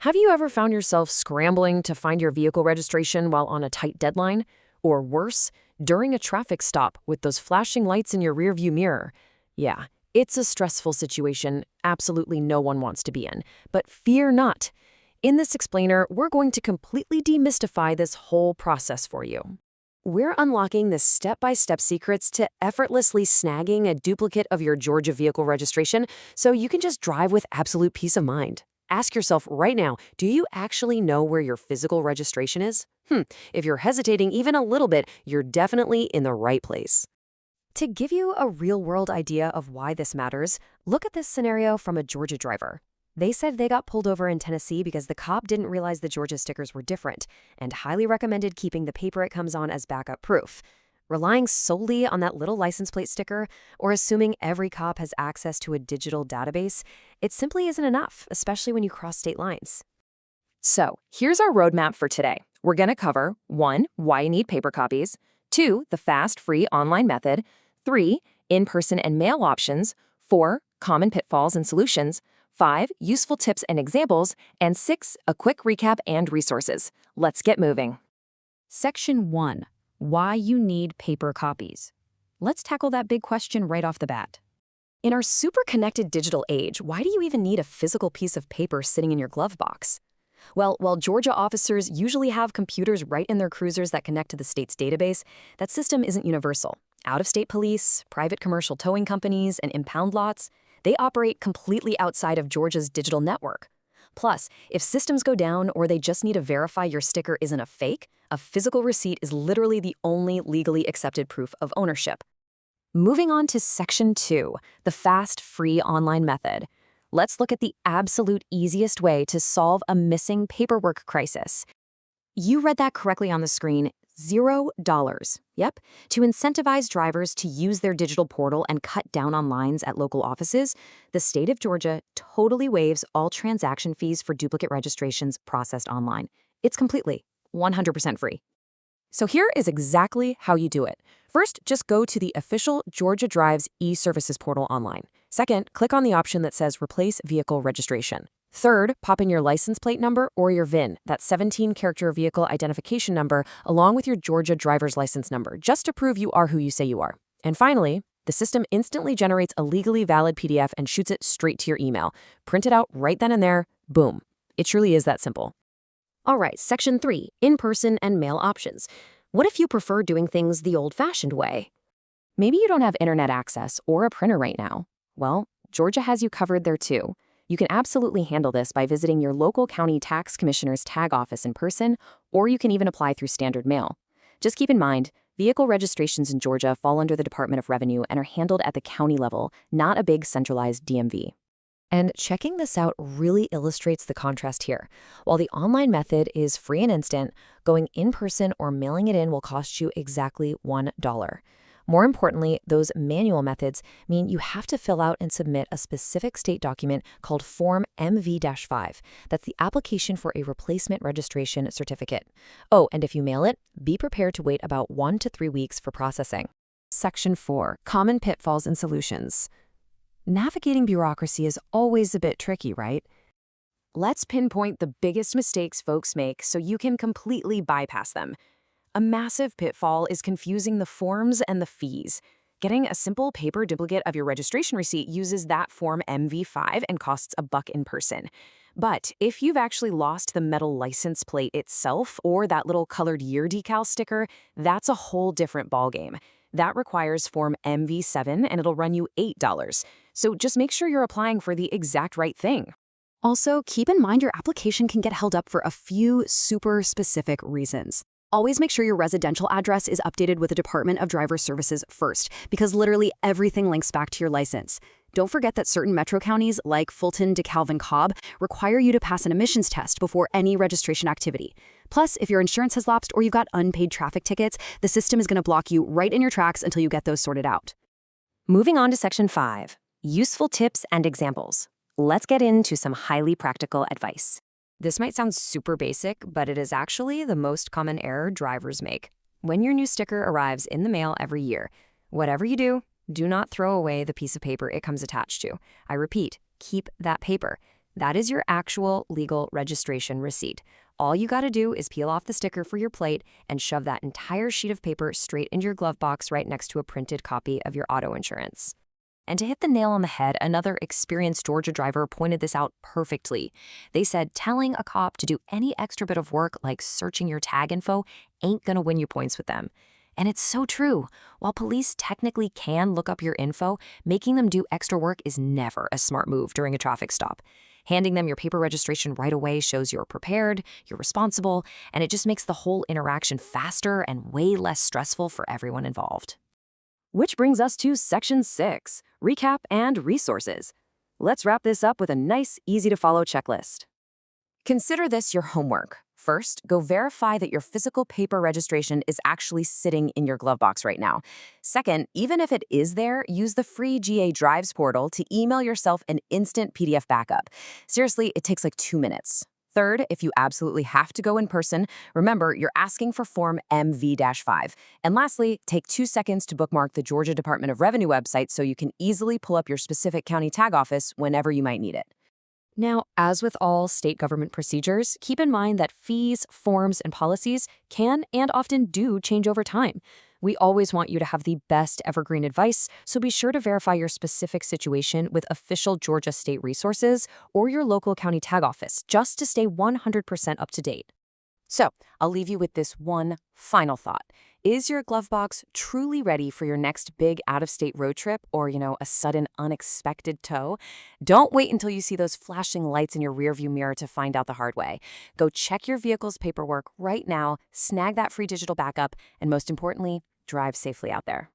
Have you ever found yourself scrambling to find your vehicle registration while on a tight deadline? Or worse, during a traffic stop with those flashing lights in your rearview mirror? Yeah, it's a stressful situation absolutely no one wants to be in. But fear not. In this explainer, we're going to completely demystify this whole process for you. We're unlocking the step-by-step secrets to effortlessly snagging a duplicate of your Georgia vehicle registration so you can just drive with absolute peace of mind. Ask yourself right now, do you actually know where your physical registration is? If you're hesitating even a little bit, you're definitely in the right place. To give you a real-world idea of why this matters, look at this scenario from a Georgia driver. They said they got pulled over in Tennessee because the cop didn't realize the Georgia stickers were different and highly recommended keeping the paper it comes on as backup proof. Relying solely on that little license plate sticker or assuming every cop has access to a digital database, it simply isn't enough, especially when you cross state lines. So, here's our roadmap for today. We're going to cover 1. Why you need paper copies, 2. The fast, free online method, 3. In-person and mail options, 4. Common pitfalls and solutions, 5. Useful tips and examples, and 6. A quick recap and resources. Let's get moving. Section 1. Why you need paper copies. Let's tackle that big question right off the bat. In our super connected digital age, why do you even need a physical piece of paper sitting in your glove box? Well, while Georgia officers usually have computers right in their cruisers that connect to the state's database, that system isn't universal. Out-of-state police, private commercial towing companies, and impound lots, they operate completely outside of Georgia's digital network. Plus, if systems go down or they just need to verify your sticker isn't a fake, a physical receipt is literally the only legally accepted proof of ownership. Moving on to Section 2, the fast, free online method. Let's look at the absolute easiest way to solve a missing paperwork crisis. You read that correctly on the screen, $0. Yep. To incentivize drivers to use their digital portal and cut down on lines at local offices, the state of Georgia totally waives all transaction fees for duplicate registrations processed online. It's completely 100% free. So here is exactly how you do it. First, just go to the official Georgia Drives e-services portal online. Second, click on the option that says Replace Vehicle Registration. Third, pop in your license plate number or your VIN, that 17-character vehicle identification number, along with your Georgia driver's license number, just to prove you are who you say you are. And finally, the system instantly generates a legally valid PDF and shoots it straight to your email. Print it out right then and there. Boom. It truly is that simple. All right, Section 3, in-person and mail options. What if you prefer doing things the old-fashioned way? Maybe you don't have internet access or a printer right now. Well, Georgia has you covered there too. You can absolutely handle this by visiting your local county tax commissioner's tag office in person, or you can even apply through standard mail. Just keep in mind, vehicle registrations in Georgia fall under the Department of Revenue and are handled at the county level, not a big centralized DMV. And checking this out really illustrates the contrast here. While the online method is free and instant, going in person or mailing it in will cost you exactly $1. More importantly, those manual methods mean you have to fill out and submit a specific state document called Form MV-5. That's the application for a replacement registration certificate. Oh, and if you mail it, be prepared to wait about 1 to 3 weeks for processing. Section 4, Common Pitfalls and Solutions. Navigating bureaucracy is always a bit tricky, right? Let's pinpoint the biggest mistakes folks make so you can completely bypass them. A massive pitfall is confusing the forms and the fees. Getting a simple paper duplicate of your registration receipt uses that Form MV-5 and costs $1 in person. But if you've actually lost the metal license plate itself or that little colored year decal sticker, that's a whole different ballgame. That requires Form MV-7 and it'll run you $8. So just make sure you're applying for the exact right thing. Also, keep in mind your application can get held up for a few super specific reasons. Always make sure your residential address is updated with the Department of Driver Services first, because literally everything links back to your license. Don't forget that certain metro counties, like Fulton, DeKalb, and Cobb, require you to pass an emissions test before any registration activity. Plus, if your insurance has lapsed or you've got unpaid traffic tickets, the system is going to block you right in your tracks until you get those sorted out. Moving on to Section 5, Useful Tips and Examples. Let's get into some highly practical advice. This might sound super basic, but it is actually the most common error drivers make. When your new sticker arrives in the mail every year, whatever you do not throw away the piece of paper it comes attached to. I repeat, keep that paper. That is your actual legal registration receipt. All you got to do is peel off the sticker for your plate and shove that entire sheet of paper straight into your glove box right next to a printed copy of your auto insurance. And to hit the nail on the head, another experienced Georgia driver pointed this out perfectly. They said telling a cop to do any extra bit of work like searching your tag info ain't gonna win you points with them. And it's so true. While police technically can look up your info, making them do extra work is never a smart move during a traffic stop. Handing them your paper registration right away shows you're prepared, you're responsible, and it just makes the whole interaction faster and way less stressful for everyone involved. Which brings us to Section 6, Recap and Resources. Let's wrap this up with a nice, easy-to-follow checklist. Consider this your homework. First, go verify that your physical paper registration is actually sitting in your glove box right now. Second, even if it is there, use the free GA Drives portal to email yourself an instant PDF backup. Seriously, it takes like 2 minutes. Third, if you absolutely have to go in person, remember you're asking for Form MV-5. And lastly, take 2 seconds to bookmark the Georgia Department of Revenue website so you can easily pull up your specific county tag office whenever you might need it. Now, as with all state government procedures, keep in mind that fees, forms, and policies can and often do change over time. We always want you to have the best evergreen advice, so be sure to verify your specific situation with official Georgia state resources or your local county tag office just to stay 100% up to date. So, I'll leave you with this one final thought. Is your glove box truly ready for your next big out-of-state road trip or, a sudden unexpected tow? Don't wait until you see those flashing lights in your rearview mirror to find out the hard way. Go check your vehicle's paperwork right now, snag that free digital backup, and most importantly, drive safely out there.